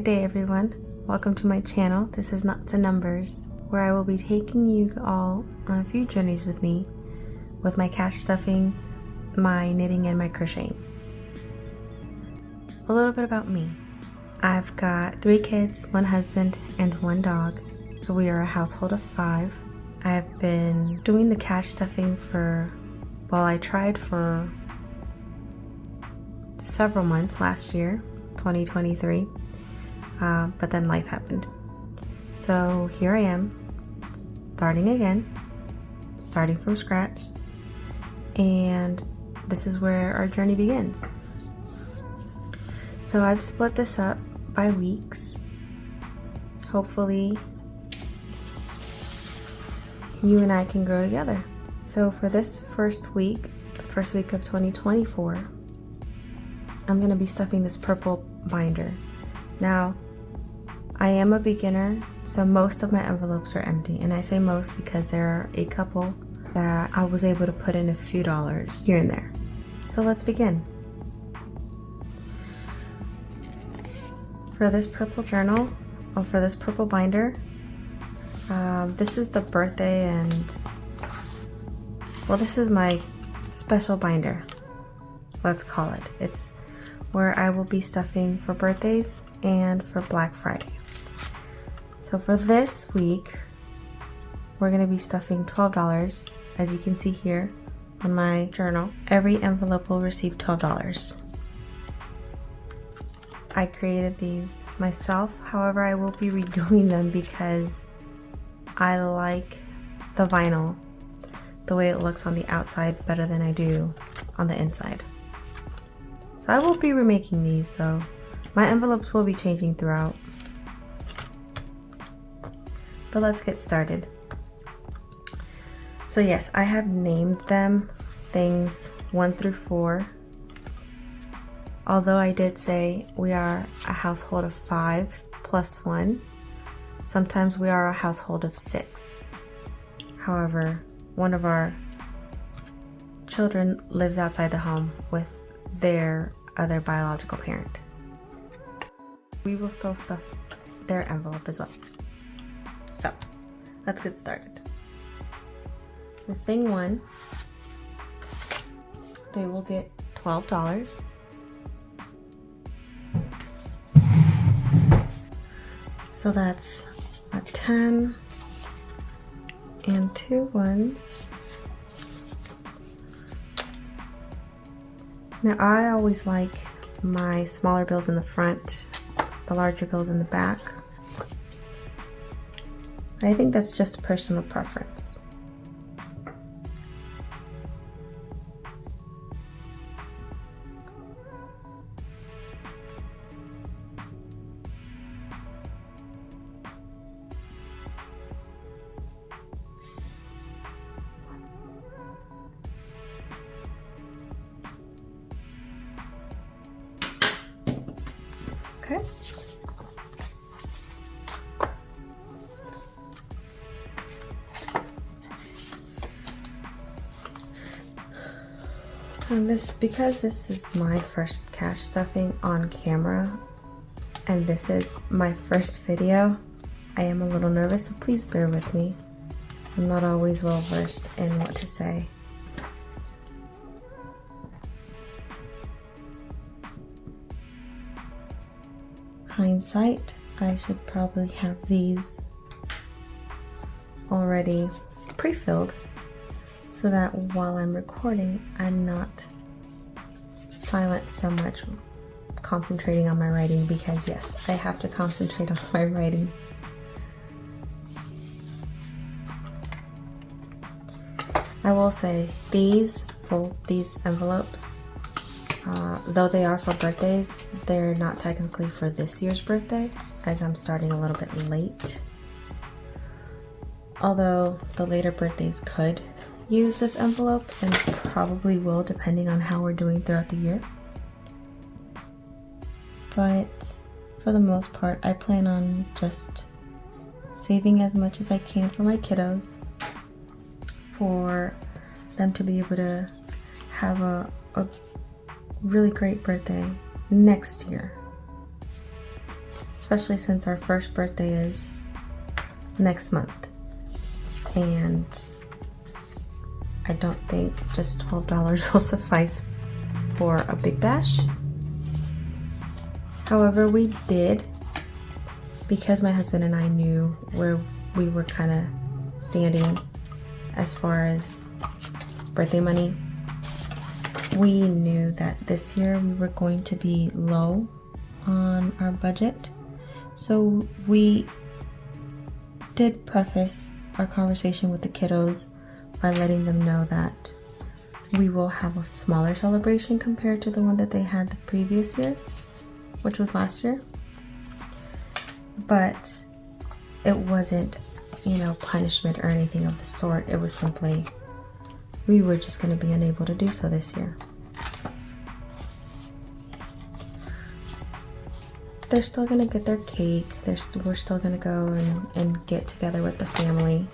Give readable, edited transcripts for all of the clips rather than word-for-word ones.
Good day everyone. Welcome to my channel. This is Nuts and Numbers, where I will be taking you all on a few journeys with me with my cash stuffing, my knitting, and my crocheting. A little bit about me. I've got 3 kids, 1 husband, and 1 dog. So we are a household of 5. I've been doing the cash stuffing I tried for several months last year, 2023, but then life happened. So here I am, starting again, starting from scratch, and this is where our journey begins. So I've split this up by weeks. Hopefully you and I can grow together. So for this first week, the first week of 2024, I'm going to be stuffing this purple binder. Now, I am a beginner, so most of my envelopes are empty. And I say most because there are a couple that I was able to put in a few dollars here and there. So let's begin. For this purple journal, or for this purple binder, this is the birthday this is my special binder, let's call it. It's where I will be stuffing for birthdays and for Black Friday. So for this week, we're going to be stuffing $12, as you can see here on my journal. Every envelope will receive $12. I created these myself, however I will be redoing them because I like the vinyl, the way it looks on the outside, better than I do on the inside. So I will be remaking these, so my envelopes will be changing throughout. But let's get started. So yes, I have named them things 1 through 4. Although I did say we are a household of 5 plus 1, sometimes we are a household of 6. However, one of our children lives outside the home with their other biological parent. We will still stuff their envelope as well. So, let's get started. With thing 1, they will get $12. So that's a 10 and 2 ones. Now I always like my smaller bills in the front, the larger bills in the back. I think that's just personal preference. Okay. And because this is my first cash stuffing on camera, and this is my first video, I am a little nervous, so please bear with me. I'm not always well versed in what to say. Hindsight, I should probably have these already pre-filled so that while I'm recording, I'm not silent so much, concentrating on my writing, because yes, I have to concentrate on my writing. I will say these envelopes, though they are for birthdays, they're not technically for this year's birthday, as I'm starting a little bit late. Although the later birthdays could use this envelope, and probably will, depending on how we're doing throughout the year. But for the most part, I plan on just saving as much as I can for my kiddos, for them to be able to have a really great birthday next year. especially since our first birthday is next month. And I don't think just $12 will suffice for a big bash. However, we did, because my husband and I knew where we were kind of standing as far as birthday money. We knew that this year we were going to be low on our budget. So we did preface our conversation with the kiddos by letting them know that we will have a smaller celebration compared to the one that they had the previous year, which was last year. But it wasn't, punishment or anything of the sort. It was simply, we were just going to be unable to do so this year. They're still going to get their cake. We're still going to go and get together with the family,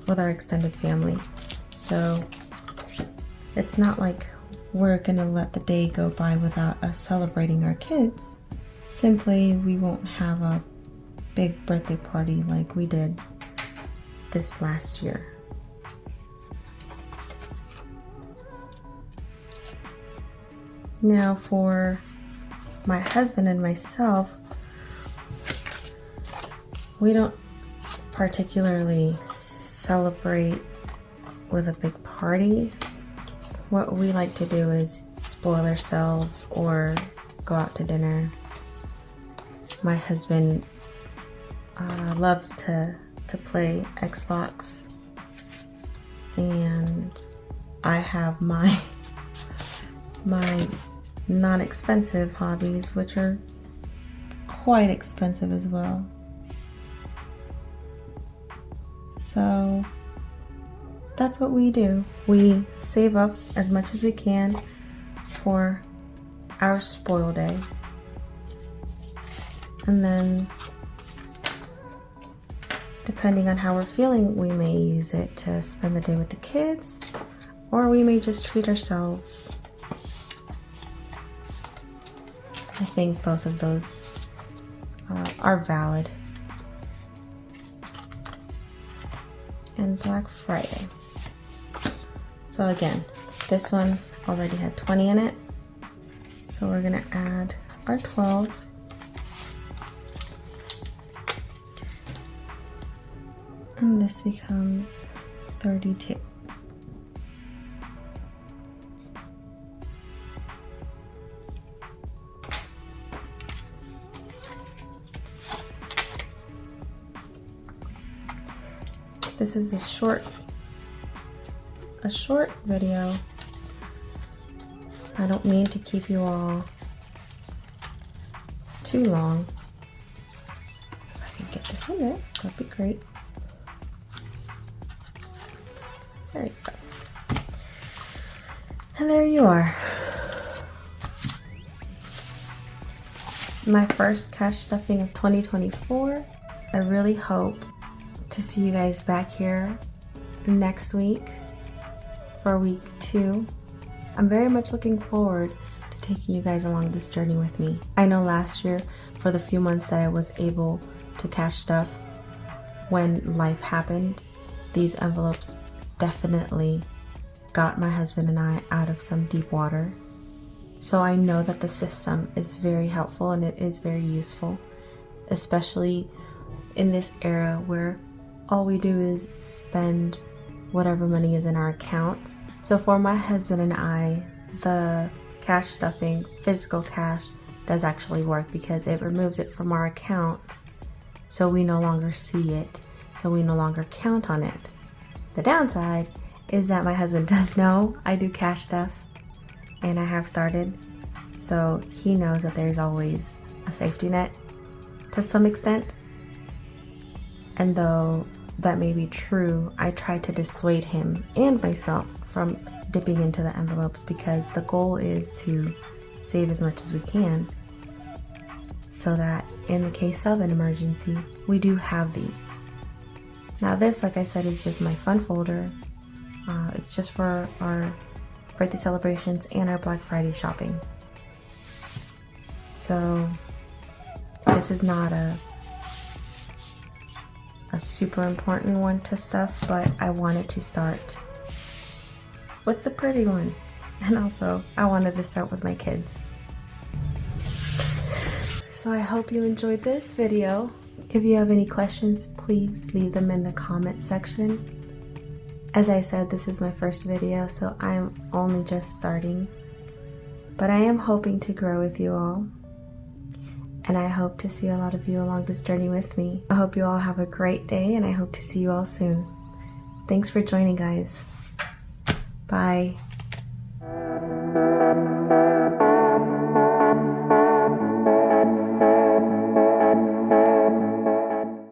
with our extended family. So it's not like we're going to let the day go by without us celebrating our kids. Simply, we won't have a big birthday party like we did this last year. Now for my husband and myself, we don't particularly celebrate with a big party. What we like to do is spoil ourselves or go out to dinner. My husband loves to play Xbox, and I have my non-expensive hobbies, which are quite expensive as well. So that's what we do. We save up as much as we can for our spoil day. And then, depending on how we're feeling, we may use it to spend the day with the kids, or we may just treat ourselves. I think both of those are valid. And Black Friday. So again, this one already had 20 in it. So we're gonna add our 12. And this becomes 32. This is a short video. I don't mean to keep you all too long. If I can get this in there, that'd be great. There you go. And there you are. My first cash stuffing of 2024. I really hope to see you guys back here next week for week 2. I'm very much looking forward to taking you guys along this journey with me. I know last year, for the few months that I was able to cash stuff when life happened, these envelopes definitely got my husband and I out of some deep water. So I know that the system is very helpful and it is very useful, especially in this era where all we do is spend whatever money is in our accounts. So for my husband and I, the cash stuffing, physical cash, does actually work because it removes it from our account, so we no longer see it, so we no longer count on it. The downside is that my husband does know I do cash stuff, and I have started, so he knows that there's always a safety net to some extent. And though that may be true, I try to dissuade him and myself from dipping into the envelopes because the goal is to save as much as we can so that in the case of an emergency, we do have these. Now this, like I said, is just my fun folder. It's just for our birthday celebrations and our Black Friday shopping. So this is not a super important one to stuff, but I wanted to start with the pretty one. And also, I wanted to start with my kids. So I hope you enjoyed this video. If you have any questions, please leave them in the comment section. As I said, this is my first video, so I'm only just starting. But I am hoping to grow with you all. And I hope to see a lot of you along this journey with me. I hope you all have a great day, and I hope to see you all soon. Thanks for joining, guys. Bye.